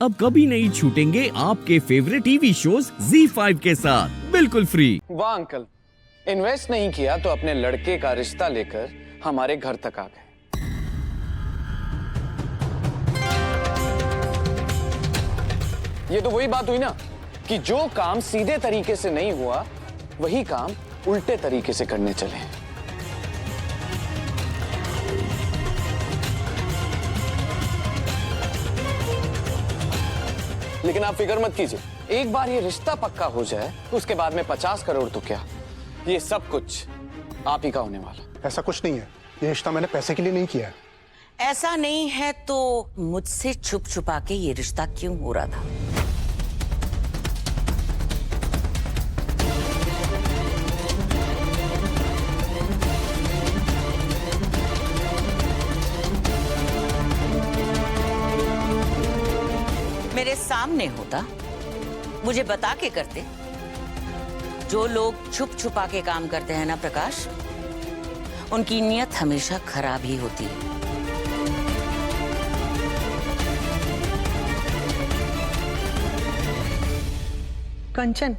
अब कभी नहीं छूटेंगे आपके फेवरेट टीवी शोज ZEE5 के साथ बिल्कुल फ्री। वाह अंकल, इन्वेस्ट नहीं किया तो अपने लड़के का रिश्ता लेकर हमारे घर तक आ गए। ये तो वही बात हुई ना कि जो काम सीधे तरीके से नहीं हुआ वही काम उल्टे तरीके से करने चले। लेकिन आप फिक्र मत कीजिए, एक बार ये रिश्ता पक्का हो जाए तो उसके बाद में 50 करोड़ तो क्या, ये सब कुछ आप ही का होने वाला। ऐसा कुछ नहीं है, ये रिश्ता मैंने पैसे के लिए नहीं किया है। ऐसा नहीं है तो मुझसे छुप छुपा के ये रिश्ता क्यों हो रहा था? मेरे सामने होता, मुझे बता के करते। जो लोग छुप छुपा के काम करते हैं ना प्रकाश, उनकी नीयत हमेशा खराब ही होती है। कंचन,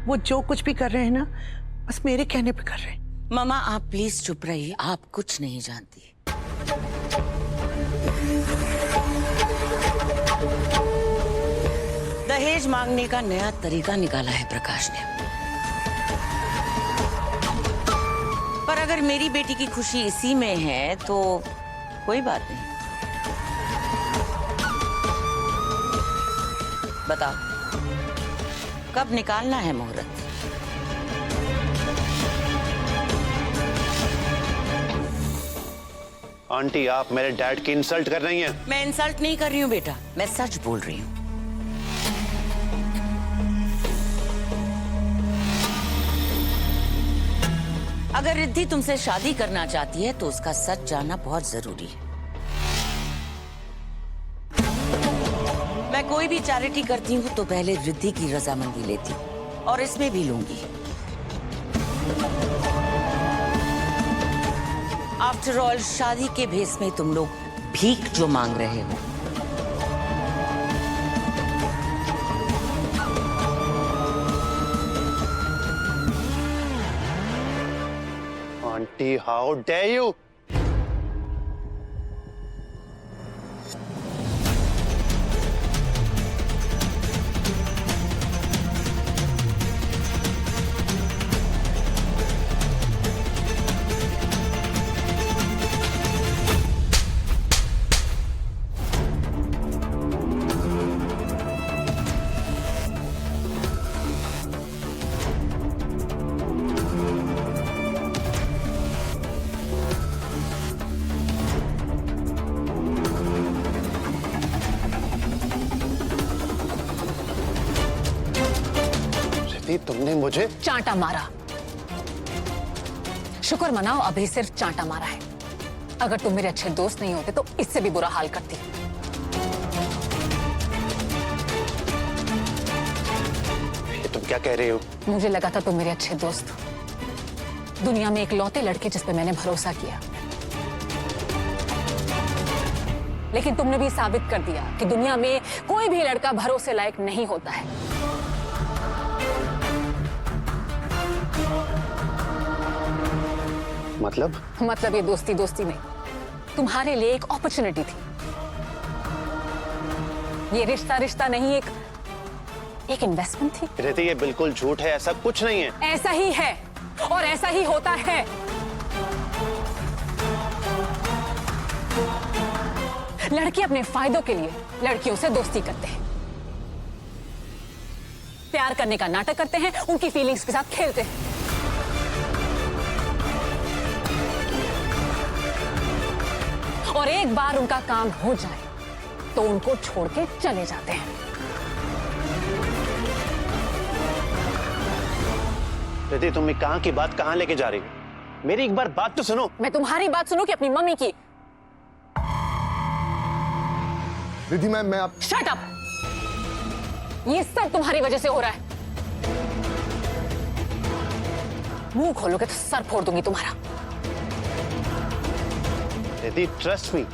वो जो कुछ भी कर रहे हैं ना, बस मेरे कहने पे कर रहे हैं। मामा आप प्लीज चुप रहिए, आप कुछ नहीं जानती। दहेज मांगने का नया तरीका निकाला है प्रकाश ने। पर अगर मेरी बेटी की खुशी इसी में है तो कोई बात नहीं। बताओ कब निकालना है मुहूर्त? आंटी, आप मेरे डैड की इंसल्ट कर रही हैं। मैं इंसल्ट नहीं कर रही हूँ बेटा, मैं सच बोल रही हूँ। अगर रिद्धि तुमसे शादी करना चाहती है तो उसका सच जानना बहुत जरूरी है। मैं कोई भी चैरिटी करती हूँ तो पहले रिद्धि की रजामंदी लेती हूँ और इसमें भी लूंगी। आफ्टर ऑल शादी के भेस में तुम लोग भीख जो मांग रहे हो, आंटी, हाउ डेयर यू! तुमने मुझे चांटा मारा। शुक्र मनाओ अभी सिर्फ चांटा मारा है। अगर तुम मेरे अच्छे दोस्त नहीं होते तो इससे भी बुरा हाल करती। ये तुम क्या कह रहे हो? मुझे लगा था तुम मेरे अच्छे दोस्त हो, दुनिया में एक लौते लड़के जिस पे मैंने भरोसा किया। लेकिन तुमने भी साबित कर दिया कि दुनिया में कोई भी लड़का भरोसे लायक नहीं होता है। मतलब ये दोस्ती दोस्ती नहीं, तुम्हारे लिए एक अपॉर्चुनिटी थी। ये रिश्ता रिश्ता नहीं, एक इन्वेस्टमेंट थी। रिद्धि, ये बिल्कुल झूठ है, ऐसा कुछ नहीं है। ऐसा ही है और ऐसा ही होता है। लड़के अपने फायदों के लिए लड़कियों से दोस्ती करते हैं, प्यार करने का नाटक करते हैं, उनकी फीलिंग्स के साथ खेलते हैं। और एक बार उनका काम हो जाए तो उनको छोड़ के चले जाते हैं। रिद्धि, तुम कहां की बात कहां लेके जा रही हो? मेरी एक बार बात तो सुनो। मैं तुम्हारी बात सुनूं कि अपनी मम्मी की? रिद्धि, मैं आप शट अप! ये सब तुम्हारी वजह से हो रहा है। मुंह खोलोगे तो सर फोड़ दूंगी तुम्हारा। रिद्धि, ट्रस्ट मी,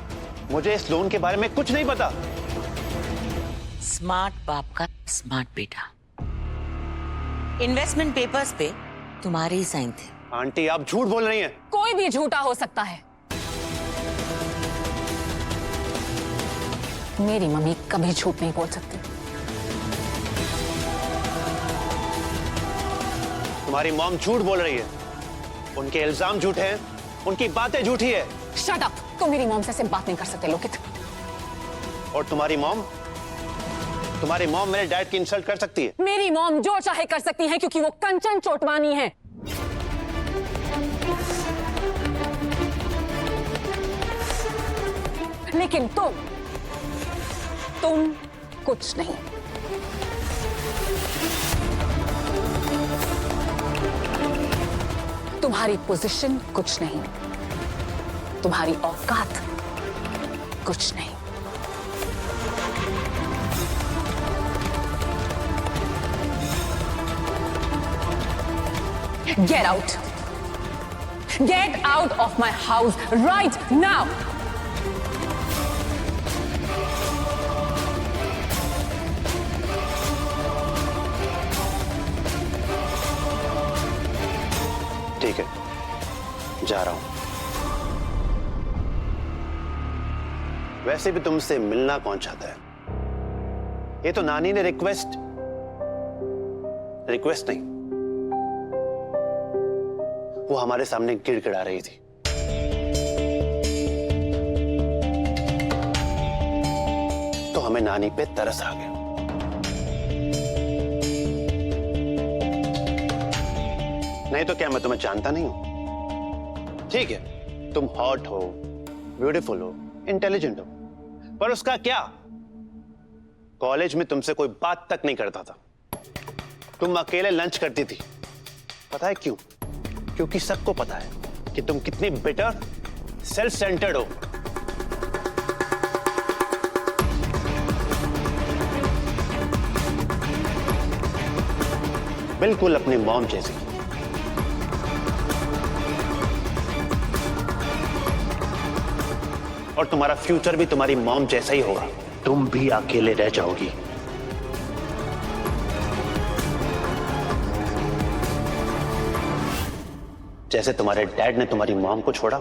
मुझे इस लोन के बारे में कुछ नहीं पता। स्मार्ट बाप का स्मार्ट बेटा। इन्वेस्टमेंट पेपर्स पे तुम्हारे ही साइन थे। आंटी आप झूठ बोल रही हैं। कोई भी झूठा हो सकता है। मेरी मम्मी कभी झूठ नहीं बोल सकती। तुम्हारी मॉम झूठ बोल रही है। उनके इल्जाम झूठे हैं, उनकी बातें झूठी है। Shut up. तुम मेरी मॉम से ऐसे बात नहीं कर सकते लोकित। और तुम्हारी मॉम मेरे डैड की इंसल्ट कर सकती है। मेरी मॉम जो चाहे कर सकती है क्योंकि वो कंचन चोटवानी है। लेकिन तुम कुछ नहीं। तुम्हारी पोजीशन कुछ नहीं, तुम्हारी औकात कुछ नहीं। Get out! Get out of my house right now! ठीक है, जा रहा हूं। वैसे भी तुमसे मिलना कौन चाहता है? ये तो नानी ने रिक्वेस्ट नहीं, वो हमारे सामने गिड़गिड़ा रही थी। तो हमें नानी पे तरस आ गया। नहीं तो क्या मैं तुम्हें जानता नहीं हूं? ठीक है, तुम हॉट हो, ब्यूटीफुल हो, इंटेलिजेंट हो, पर उसका क्या? कॉलेज में तुमसे कोई बात तक नहीं करता था। तुम अकेले लंच करती थी। पता है क्यों? क्योंकि सबको पता है कि तुम कितनी बिटर, सेल्फ सेंटर्ड हो। बिल्कुल अपनी मॉम जैसी। और तुम्हारा फ्यूचर भी तुम्हारी मॉम जैसा ही होगा। तुम भी अकेले रह जाओगी। जैसे तुम्हारे डैड ने तुम्हारी मॉम को छोड़ा,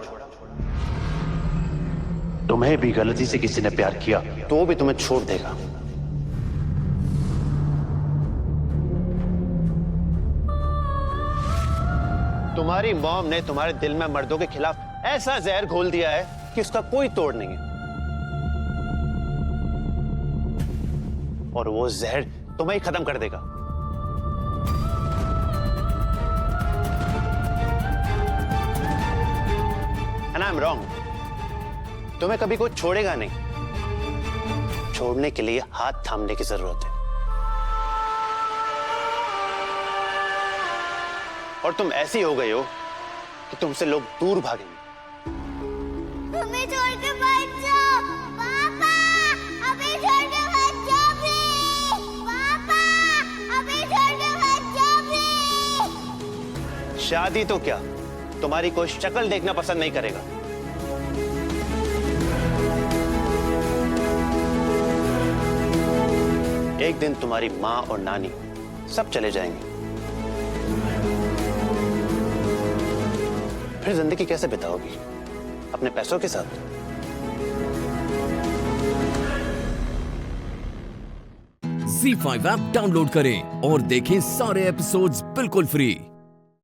तुम्हें भी गलती से किसी ने प्यार किया तो भी तुम्हें छोड़ देगा। तुम्हारी मॉम ने तुम्हारे दिल में मर्दों के खिलाफ ऐसा जहर घोल दिया है कि उसका कोई तोड़ नहीं है। और वो जहर तुम्हें ही खत्म कर देगा। And I'm wrong. तुम्हें कभी कोई छोड़ेगा नहीं। छोड़ने के लिए हाथ थामने की जरूरत है। और तुम ऐसी हो गई हो कि तुमसे लोग दूर भागेंगे। हमें छोड़ के मत जाओ, पापा। हमें छोड़ के मत जाओ प्लीज, पापा। हमें छोड़ के मत जाओ प्लीज। शादी तो क्या, तुम्हारी कोई शक्ल देखना पसंद नहीं करेगा। एक दिन तुम्हारी माँ और नानी सब चले जाएंगे। फिर जिंदगी कैसे बिताओगी? अपने पैसों के साथ? Z5 ऐप डाउनलोड करें और देखें सारे एपिसोड्स बिल्कुल फ्री।